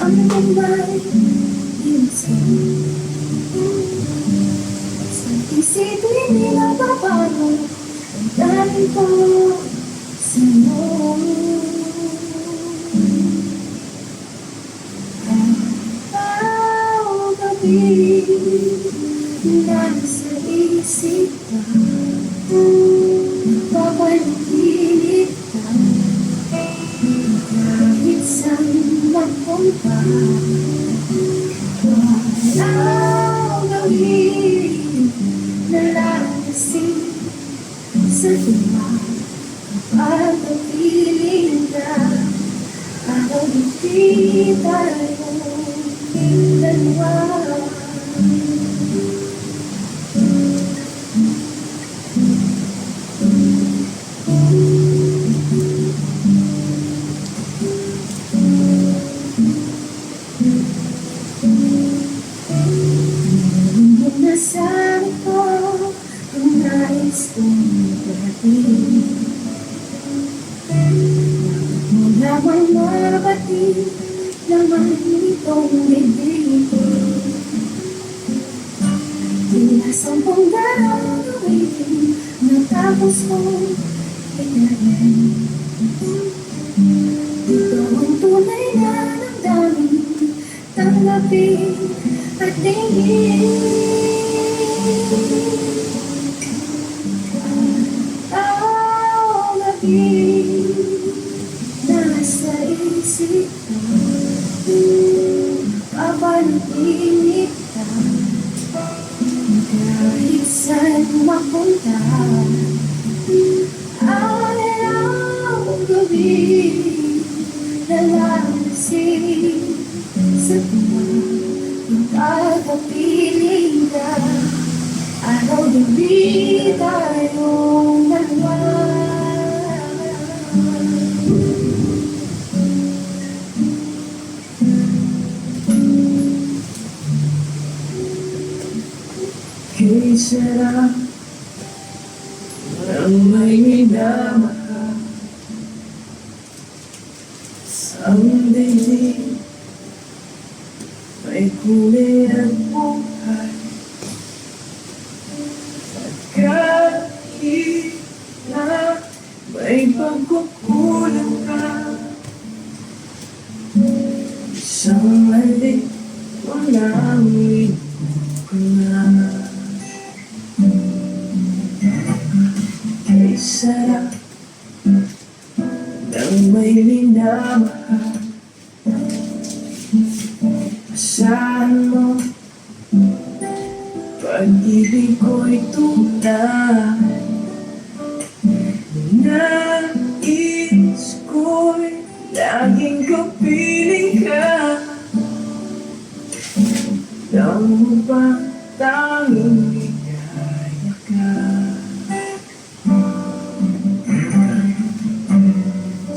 damdamin ay minsan sa isipin nila paano ang dami ko sa'yo. Gabi nasa isip ka, papalipilit ka, kahit saan magpunta. Walang gawin na lalasin sa tuwa, pagkapiling ka, araw hindi tayo dalawa. Nasabi ko kung nais kong parating, mo lamang mabatid naman itong bibig. Tila sampung gagawin natapos kong itayin. Ito ang tunay na damdamin, tanggapin at tingin. Gabi nasa isip ka, papalipilit ka, kahit saan mapunta. Araw gabi nalalasin sa tuwa, magkakapiling ka, araw gabi tayong dalawa. Kay sarap ang may minamahal sa daigdig, may kulay at buhay. At kahit na may pagkukulang ka, isang mali walang ko na. Kay sarap ng may minamahal, asahan mo pag-ibig ko'y tunay. Nais ko'y laging kapiling ka, alam mo ba tanging ligaya ka.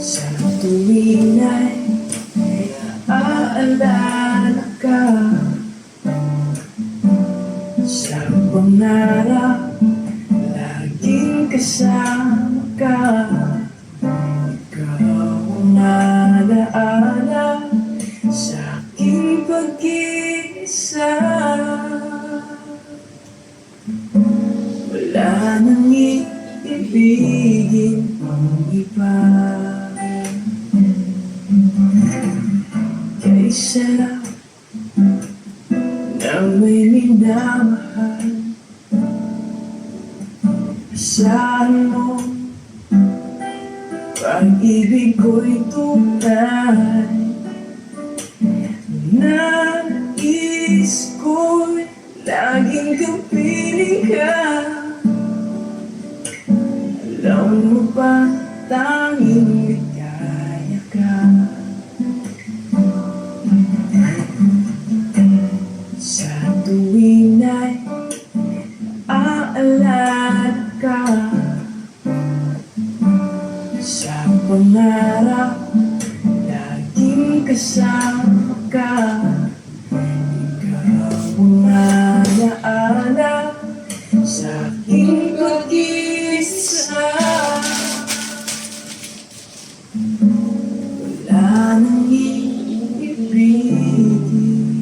Sa tuwing ay aalala ka, sa pangarap laging kasama ka. Ikaw ang alaala sa aking pag-iisa. Wala nang iibigin pang iba. Kay sarap ng may minamahal, asahan mo pag-ibig ko'y tunay. Nais ko'y laging kapiling ka, alam mo ba tanging ligaya ka. Sa tuwing ay aalala ka, sa pangarap laging kasama ka.